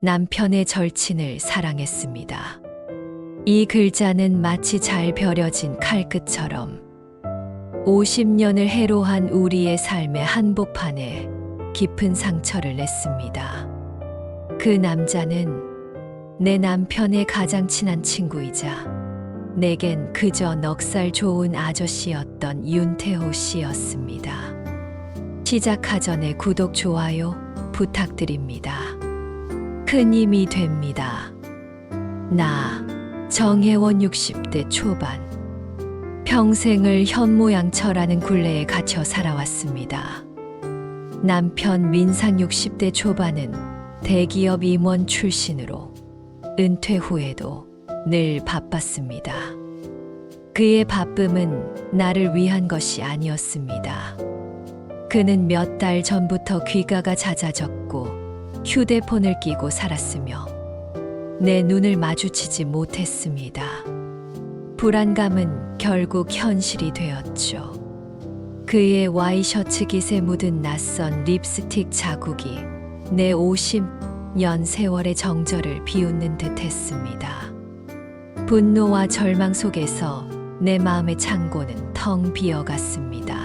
남편의 절친을 사랑했습니다. 이 글자는 마치 잘 벼려진 칼끝처럼 50년을 해로한 우리의 삶의 한복판에 깊은 상처를 냈습니다. 그 남자는 내 남편의 가장 친한 친구이자 내겐 그저 넉살 좋은 아저씨였던 윤태호 씨였습니다. 시작하전에 구독, 좋아요 부탁드립니다. 큰 힘이 됩니다. 나 정혜원 60대 초반. 평생을 현모양처라는 굴레에 갇혀 살아왔습니다. 남편 민상 60대 초반은 대기업 임원 출신으로 은퇴 후에도 늘 바빴습니다. 그의 바쁨은 나를 위한 것이 아니었습니다. 그는 몇 달 전부터 귀가가 잦아졌고 휴대폰을 끼고 살았으며 내 눈을 마주치지 못했습니다. 불안감은 결국 현실이 되었죠. 그의 와이셔츠 깃에 묻은 낯선 립스틱 자국이 내 50년 세월의 정절을 비웃는 듯 했습니다. 분노와 절망 속에서 내 마음의 창고는 텅 비어갔습니다.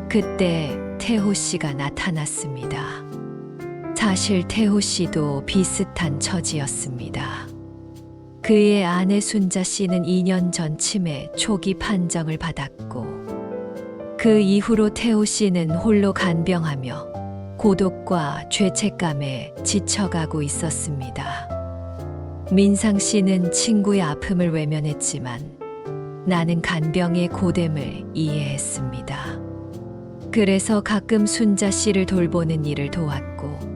그때 태호 씨가 나타났습니다. 사실 태호 씨도 비슷한 처지였습니다. 그의 아내 순자 씨는 2년 전 치매 초기 판정을 받았고 그 이후로 태호 씨는 홀로 간병하며 고독과 죄책감에 지쳐가고 있었습니다. 민상 씨는 친구의 아픔을 외면했지만 나는 간병의 고됨을 이해했습니다. 그래서 가끔 순자 씨를 돌보는 일을 도왔고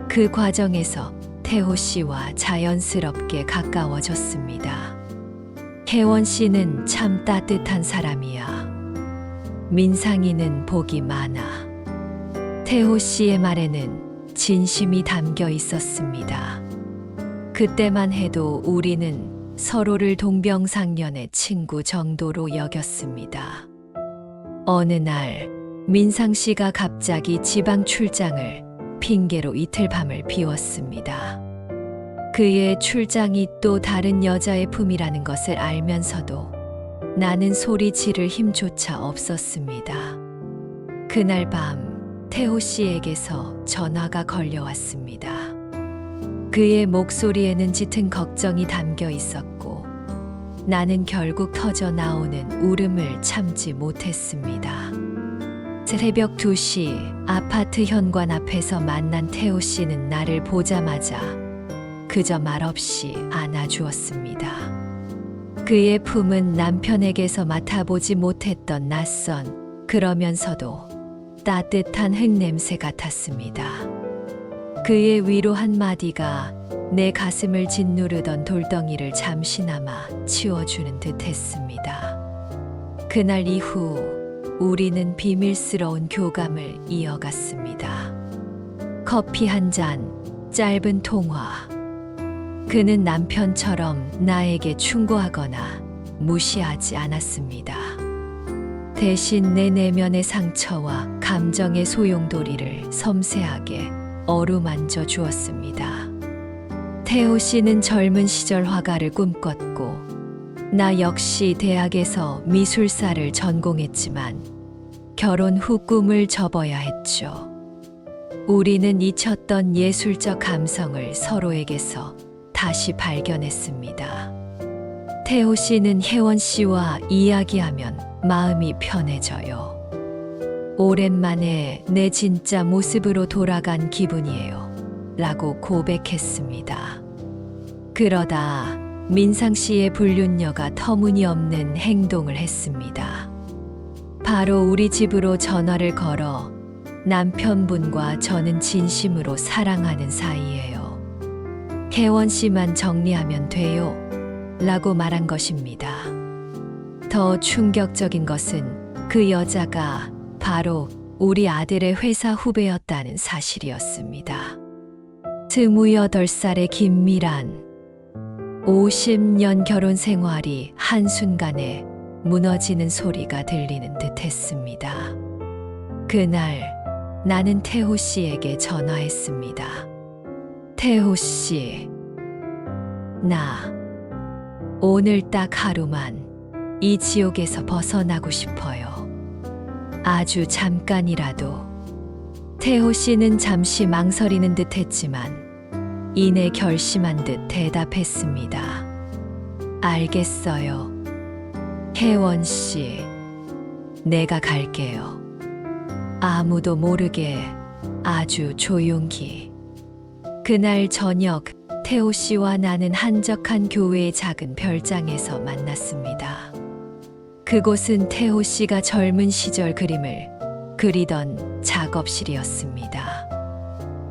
그 과정에서 태호 씨와 자연스럽게 가까워졌습니다. 혜원 씨는 참 따뜻한 사람이야. 민상이는 복이 많아. 태호 씨의 말에는 진심이 담겨 있었습니다. 그때만 해도 우리는 서로를 동병상련의 친구 정도로 여겼습니다. 어느 날 민상 씨가 갑자기 지방 출장을 핑계로 이틀 밤을 비웠습니다. 그의 출장이 또 다른 여자의 품이라는 것을 알면서도 나는 소리 지를 힘조차 없었습니다. 그날 밤 태호 씨에게서 전화가 걸려왔습니다. 그의 목소리에는 짙은 걱정이 담겨 있었고 나는 결국 터져 나오는 울음을 참지 못했습니다. 새벽 2시 아파트 현관 앞에서 만난 태호 씨는 나를 보자마자 그저 말없이 안아주었습니다. 그의 품은 남편에게서 맡아보지 못했던 낯선 그러면서도 따뜻한 흙냄새 같았습니다. 그의 위로 한마디가 내 가슴을 짓누르던 돌덩이를 잠시나마 치워주는 듯 했습니다. 그날 이후 우리는 비밀스러운 교감을 이어갔습니다. 커피 한 잔, 짧은 통화. 그는 남편처럼 나에게 충고하거나 무시하지 않았습니다. 대신 내 내면의 상처와 감정의 소용돌이를 섬세하게 어루만져 주었습니다. 태호 씨는 젊은 시절 화가를 꿈꿨고 나 역시 대학에서 미술사를 전공했지만 결혼 후 꿈을 접어야 했죠. 우리는 잊혔던 예술적 감성을 서로에게서 다시 발견했습니다. 태호 씨는 혜원 씨와 이야기하면 마음이 편해져요. 오랜만에 내 진짜 모습으로 돌아간 기분이에요. 라고 고백했습니다. 그러다 민상 씨의 불륜녀가 터무니없는 행동을 했습니다. 바로 우리 집으로 전화를 걸어 남편분과 저는 진심으로 사랑하는 사이예요. 혜원 씨만 정리하면 돼요. 라고 말한 것입니다. 더 충격적인 것은 그 여자가 바로 우리 아들의 회사 후배였다는 사실이었습니다. 28살의 김미란. 50년 결혼 생활이 한순간에 무너지는 소리가 들리는 듯 했습니다. 그날 나는 태호 씨에게 전화했습니다. 태호 씨, 나 오늘 딱 하루만 이 지옥에서 벗어나고 싶어요. 아주 잠깐이라도. 태호 씨는 잠시 망설이는 듯 했지만 이내 결심한 듯 대답했습니다. 알겠어요. 혜원 씨, 내가 갈게요. 아무도 모르게 아주 조용히. 그날 저녁 태호 씨와 나는 한적한 교회의 작은 별장에서 만났습니다. 그곳은 태호 씨가 젊은 시절 그림을 그리던 작업실이었습니다.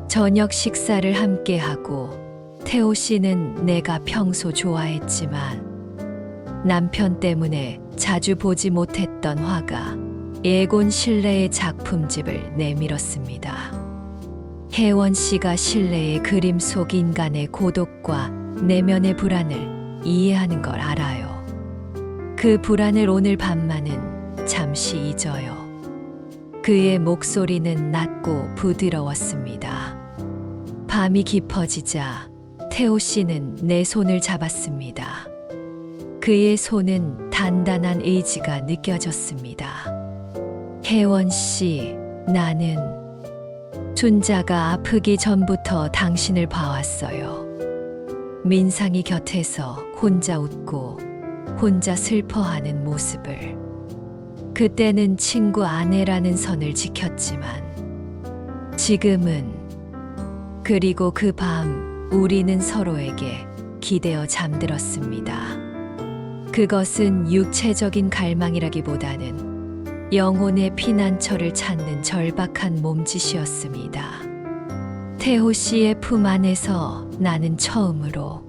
저녁 식사를 함께 하고 태호 씨는 내가 평소 좋아했지만 남편 때문에 자주 보지 못했던 화가 예곤 실내의 작품집을 내밀었습니다. 혜원 씨가 실내의 그림 속 인간의 고독과 내면의 불안을 이해하는 걸 알아요. 그 불안을 오늘 밤만은 잠시 잊어요. 그의 목소리는 낮고 부드러웠습니다. 밤이 깊어지자 태호 씨는 내 손을 잡았습니다. 그의 손은 단단한 의지가 느껴졌습니다. 혜원 씨, 나는 춘자가 아프기 전부터 당신을 봐왔어요. 민상이 곁에서 혼자 웃고 혼자 슬퍼하는 모습을. 그때는 친구 아내라는 선을 지켰지만 지금은. 그리고 그 밤 우리는 서로에게 기대어 잠들었습니다. 그것은 육체적인 갈망이라기보다는 영혼의 피난처를 찾는 절박한 몸짓이었습니다. 태호 씨의 품 안에서 나는 처음으로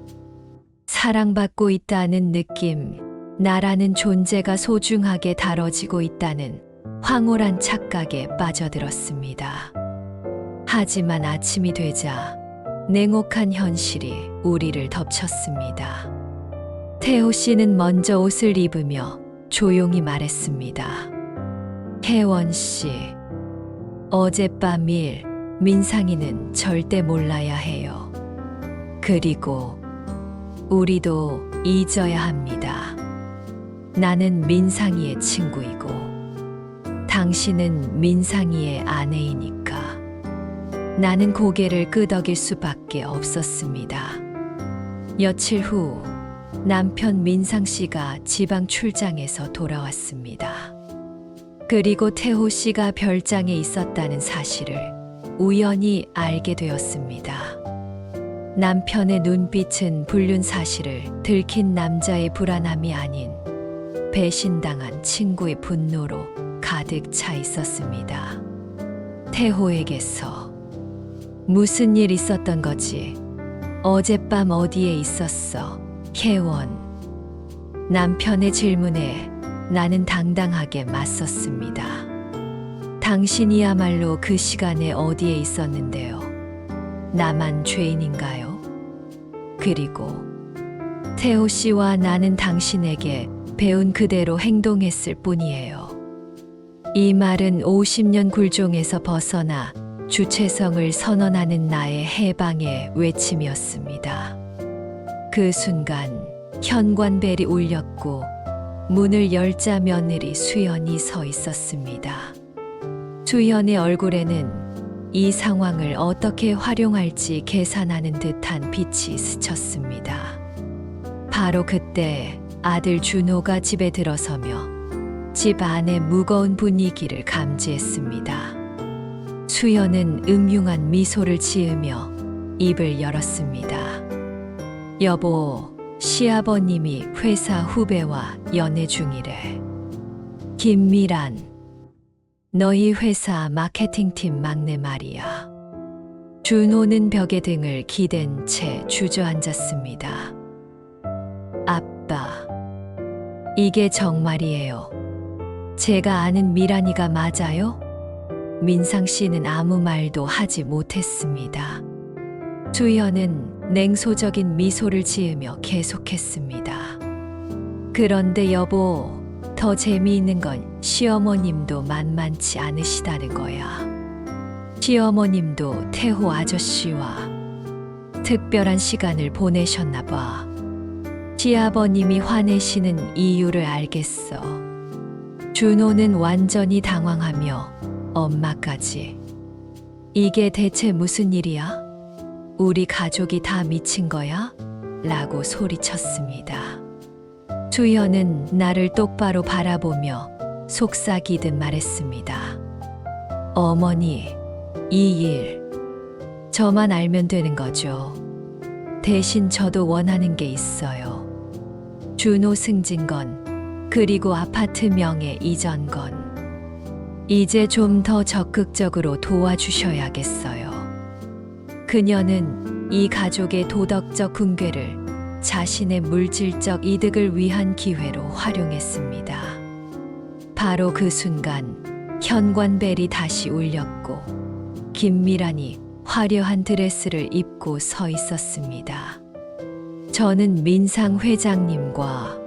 사랑받고 있다는 느낌, 나라는 존재가 소중하게 다뤄지고 있다는 황홀한 착각에 빠져들었습니다. 하지만 아침이 되자 냉혹한 현실이 우리를 덮쳤습니다. 태호 씨는 먼저 옷을 입으며 조용히 말했습니다. 혜원 씨, 어젯밤 일 민상이는 절대 몰라야 해요. 그리고 우리도 잊어야 합니다. 나는 민상이의 친구이고 당신은 민상이의 아내이니까. 나는 고개를 끄덕일 수밖에 없었습니다. 며칠 후 남편 민상 씨가 지방 출장에서 돌아왔습니다. 그리고 태호 씨가 별장에 있었다는 사실을 우연히 알게 되었습니다. 남편의 눈빛은 불륜 사실을 들킨 남자의 불안함이 아닌 배신당한 친구의 분노로 가득 차 있었습니다. 태호에게서 무슨 일 있었던 거지? 어젯밤 어디에 있었어? 혜원. 남편의 질문에 나는 당당하게 맞섰습니다. 당신이야말로 그 시간에 어디에 있었는데요? 나만 죄인인가요? 그리고 태호 씨와 나는 당신에게 배운 그대로 행동했을 뿐이에요. 이 말은 50년 굴종에서 벗어나 주체성을 선언하는 나의 해방의 외침이었습니다. 그 순간 현관벨이 울렸고 문을 열자 며느리 수연이 서 있었습니다. 수연의 얼굴에는 이 상황을 어떻게 활용할지 계산하는 듯한 빛이 스쳤습니다. 바로 그때 아들 준호가 집에 들어서며 집 안의 무거운 분위기를 감지했습니다. 수연은 음흉한 미소를 지으며 입을 열었습니다. 여보, 시아버님이 회사 후배와 연애 중이래. 김미란, 너희 회사 마케팅팀 막내 말이야. 준호는 벽에 등을 기댄 채 주저앉았습니다. 아빠, 이게 정말이에요. 제가 아는 미란이가 맞아요? 민상 씨는 아무 말도 하지 못했습니다. 수연은 냉소적인 미소를 지으며 계속했습니다. 그런데 여보, 더 재미있는 건 시어머님도 만만치 않으시다는 거야. 시어머님도 태호 아저씨와 특별한 시간을 보내셨나 봐. 시아버님이 화내시는 이유를 알겠어. 준호는 완전히 당황하며 엄마까지. 이게 대체 무슨 일이야? 우리 가족이 다 미친 거야? 라고 소리쳤습니다. 주연은 나를 똑바로 바라보며 속삭이듯 말했습니다. 어머니, 이 일, 저만 알면 되는 거죠. 대신 저도 원하는 게 있어요. 준호 승진건, 그리고 아파트 명예 이전건. 이제 좀 더 적극적으로 도와주셔야겠어요. 그녀는 이 가족의 도덕적 붕괴를 자신의 물질적 이득을 위한 기회로 활용했습니다. 바로 그 순간 현관벨이 다시 울렸고 김미란이 화려한 드레스를 입고 서 있었습니다. 저는 민상 회장님과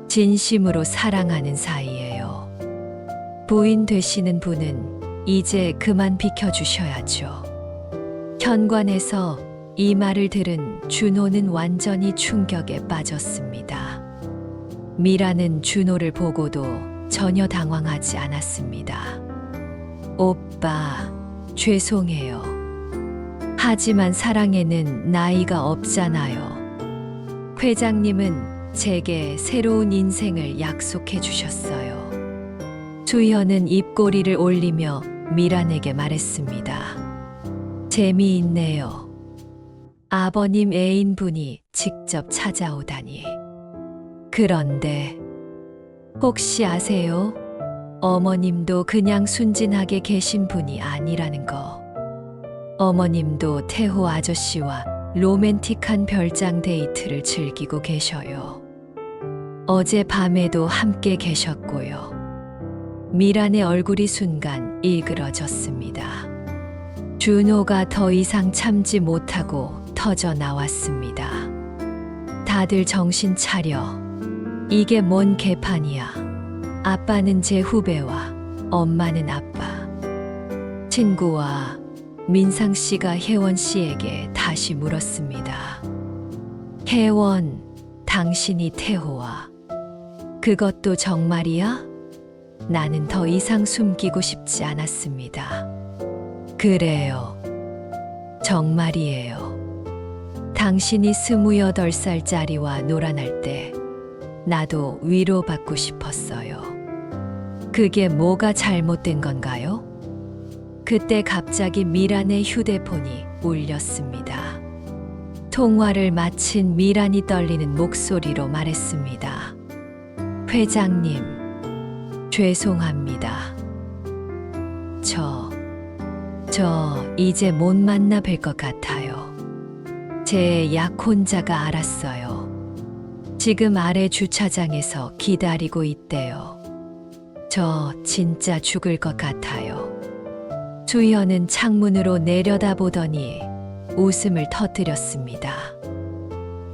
진심으로 사랑하는 사이예요. 부인 되시는 분은 이제 그만 비켜주셔야죠. 현관에서 이 말을 들은 준호는 완전히 충격에 빠졌습니다. 미라는 준호를 보고도 전혀 당황하지 않았습니다. 오빠, 죄송해요. 하지만 사랑에는 나이가 없잖아요. 회장님은 제게 새로운 인생을 약속해 주셨어요. 주현은 입꼬리를 올리며 미란에게 말했습니다. 재미있네요. 아버님 애인분이 직접 찾아오다니. 그런데 혹시 아세요? 어머님도 그냥 순진하게 계신 분이 아니라는 거. 어머님도 태호 아저씨와 로맨틱한 별장 데이트를 즐기고 계셔요. 어젯밤에도 함께 계셨고요. 미란의 얼굴이 순간 일그러졌습니다. 준호가 더 이상 참지 못하고 터져 나왔습니다. 다들 정신 차려. 이게 뭔 개판이야. 아빠는 제 후배와 엄마는 아빠. 친구와 민상 씨가 혜원 씨에게 다시 물었습니다. 혜원, 당신이 태호와 그것도 정말이야? 나는 더 이상 숨기고 싶지 않았습니다. 그래요. 정말이에요. 당신이 28살짜리와 놀아날 때 나도 위로받고 싶었어요. 그게 뭐가 잘못된 건가요? 그때 갑자기 미란의 휴대폰이 울렸습니다. 통화를 마친 미란이 떨리는 목소리로 말했습니다. 회장님, 죄송합니다. 저 이제 못 만나 뵐 것 같아요. 제 약혼자가 알았어요. 지금 아래 주차장에서 기다리고 있대요. 저 진짜 죽을 것 같아요. 주현은 창문으로 내려다보더니 웃음을 터뜨렸습니다.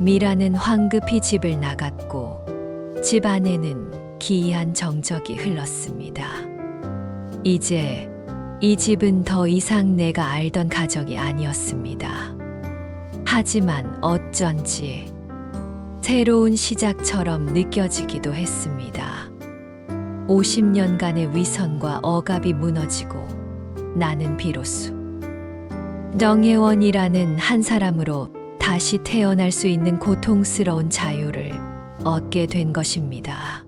미라는 황급히 집을 나갔고 집 안에는 기이한 정적이 흘렀습니다. 이제 이 집은 더 이상 내가 알던 가정이 아니었습니다. 하지만 어쩐지 새로운 시작처럼 느껴지기도 했습니다. 50년간의 위선과 억압이 무너지고 나는 비로소 정혜원이라는 한 사람으로 다시 태어날 수 있는 고통스러운 자유를 얻게 된 것입니다.